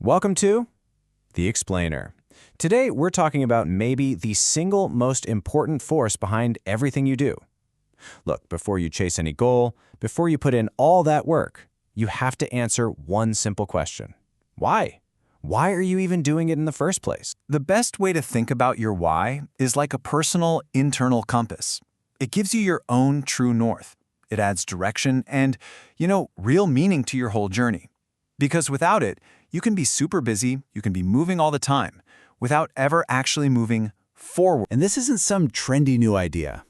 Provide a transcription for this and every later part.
Welcome to The Explainer. Today, we're talking about maybe the single most important force behind everything you do. Look, before you chase any goal, before you put in all that work, you have to answer one simple question. Why? Why are you even doing it in the first place? The best way to think about your why is like a personal internal compass. It gives you your own true north. It adds direction and, real meaning to your whole journey. Because without it, you can be super busy, you can be moving all the time, without ever actually moving forward. And this isn't some trendy new idea,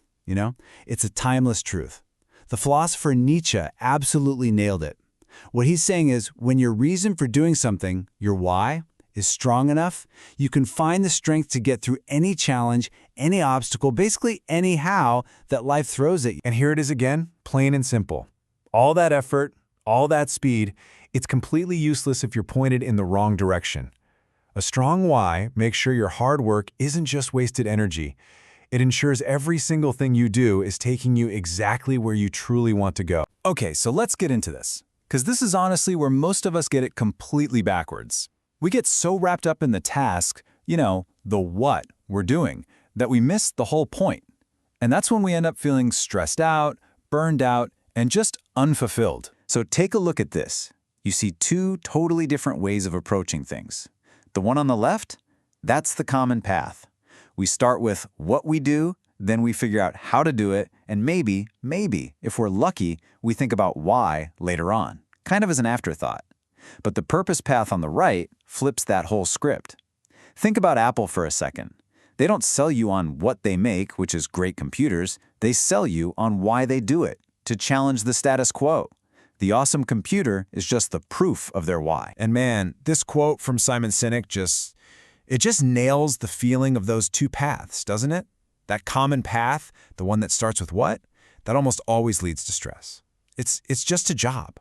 It's a timeless truth. The philosopher Nietzsche absolutely nailed it. What he's saying is, when your reason for doing something, your why, is strong enough, you can find the strength to get through any challenge, any obstacle, basically anyhow that life throws at you. And here it is again, plain and simple. All that effort, all that speed, it's completely useless if you're pointed in the wrong direction. A strong why makes sure your hard work isn't just wasted energy. It ensures every single thing you do is taking you exactly where you truly want to go. Okay, so let's get into this, because this is honestly where most of us get it completely backwards. We get so wrapped up in the task, the what we're doing, that we miss the whole point. And that's when we end up feeling stressed out, burned out, and just unfulfilled. So take a look at this. You see two totally different ways of approaching things. The one on the left, that's the common path. We start with what we do, then we figure out how to do it, and maybe, if we're lucky, we think about why later on, kind of as an afterthought. But the purpose path on the right flips that whole script. Think about Apple for a second. They don't sell you on what they make, which is great computers. They sell you on why they do it, to challenge the status quo. The awesome computer is just the proof of their why. And man, this quote from Sinek just nails the feeling of those two paths, doesn't it? That common path, the one that starts with what, that almost always leads to stress. It's just a job.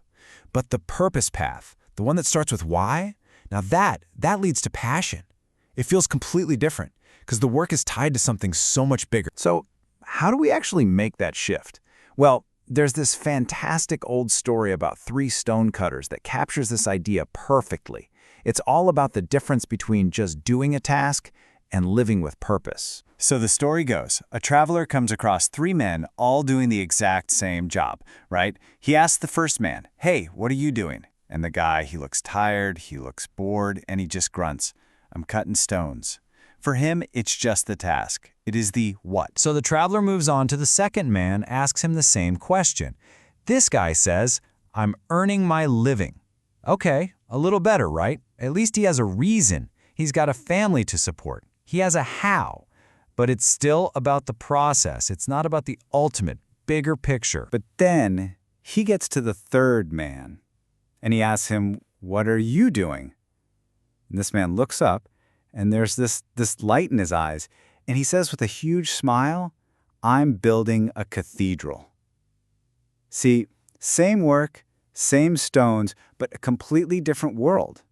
But the purpose path, the one that starts with why, now that leads to passion. It feels completely different because the work is tied to something so much bigger. So how do we actually make that shift? Well, there's this fantastic old story about three stonecutters that captures this idea perfectly. It's all about the difference between just doing a task and living with purpose. So the story goes, a traveler comes across three men all doing the exact same job, right? He asks the first man, "Hey, what are you doing?" And the guy, he looks tired, he looks bored, and he just grunts, "I'm cutting stones." For him, it's just the task. It is the what. So the traveler moves on to the second man, asks him the same question. This guy says, "I'm earning my living." Okay, a little better, right? At least he has a reason. He's got a family to support. He has a how. But it's still about the process. It's not about the ultimate, bigger picture. But then he gets to the third man, and he asks him, "What are you doing?" And this man looks up, and there's this light in his eyes, and he says with a huge smile, "I'm building a cathedral." See, same work, same stones, but a completely different world.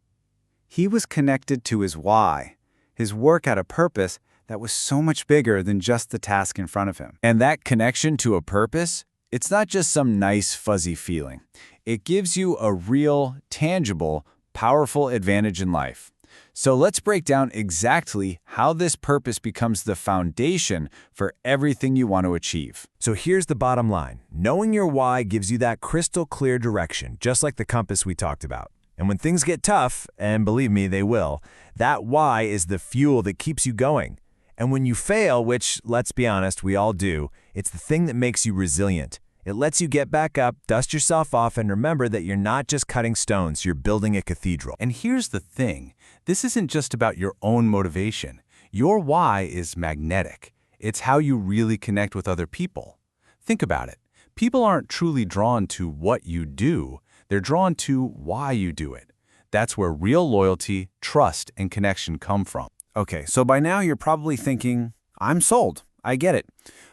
He was connected to his why. His work had a purpose that was so much bigger than just the task in front of him. And that connection to a purpose, it's not just some nice, fuzzy feeling. It gives you a real, tangible, powerful advantage in life. So let's break down exactly how this purpose becomes the foundation for everything you want to achieve. So here's the bottom line. Knowing your why gives you that crystal clear direction, just like the compass we talked about. And when things get tough, and believe me, they will, that why is the fuel that keeps you going. And when you fail, which, let's be honest, we all do, it's the thing that makes you resilient. It lets you get back up, dust yourself off, and remember that you're not just cutting stones, you're building a cathedral. And here's the thing. This isn't just about your own motivation. Your why is magnetic. It's how you really connect with other people. Think about it. People aren't truly drawn to what you do. They're drawn to why you do it. That's where real loyalty, trust, and connection come from. Okay, so by now you're probably thinking, I'm sold. I get it.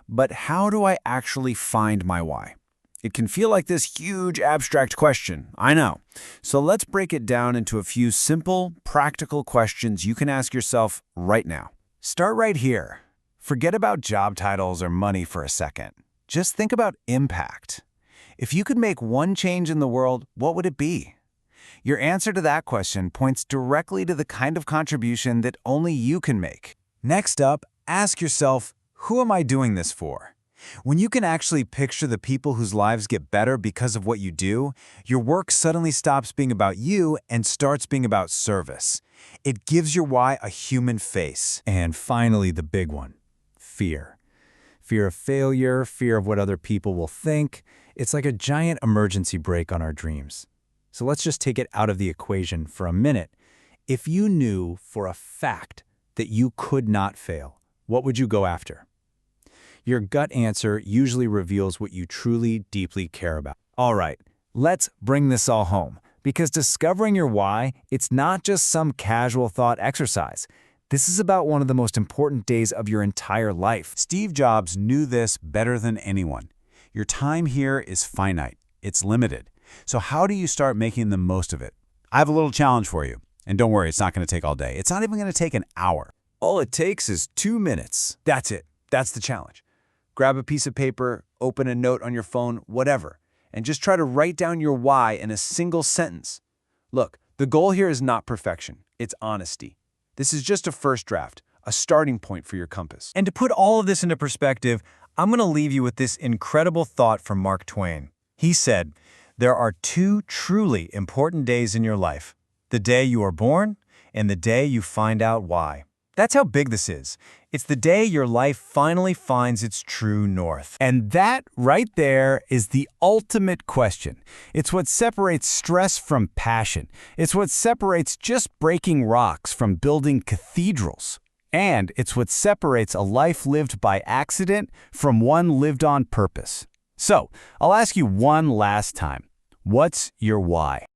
But how do I actually find my why? It can feel like this huge abstract question, I know. So let's break it down into a few simple, practical questions you can ask yourself right now. Start right here. Forget about job titles or money for a second. Just think about impact. If you could make one change in the world, what would it be? Your answer to that question points directly to the kind of contribution that only you can make. Next up, ask yourself, who am I doing this for? When you can actually picture the people whose lives get better because of what you do, your work suddenly stops being about you and starts being about service. It gives your why a human face. And finally, the big one, fear. Fear of failure, fear of what other people will think. It's like a giant emergency brake on our dreams. So let's just take it out of the equation for a minute. If you knew for a fact that you could not fail, what would you go after? Your gut answer usually reveals what you truly, deeply care about. All right, let's bring this all home. Because discovering your why, it's not just some casual thought exercise. This is about one of the most important days of your entire life. Steve Jobs knew this better than anyone. Your time here is finite. It's limited. So how do you start making the most of it? I have a little challenge for you. And don't worry, it's not going to take all day. It's not even going to take an hour. All it takes is 2 minutes. That's it. That's the challenge. Grab a piece of paper, open a note on your phone, whatever, and just try to write down your why in a single sentence. Look, the goal here is not perfection. It's honesty. This is just a first draft, a starting point for your compass. And to put all of this into perspective, I'm going to leave you with this incredible thought from Mark Twain. He said, "There are 2 truly important days in your life, the day you are born and the day you find out why." That's how big this is. It's the day your life finally finds its true north. And that right there is the ultimate question. It's what separates stress from passion. It's what separates just breaking rocks from building cathedrals. And it's what separates a life lived by accident from one lived on purpose. So, I'll ask you one last time. What's your why?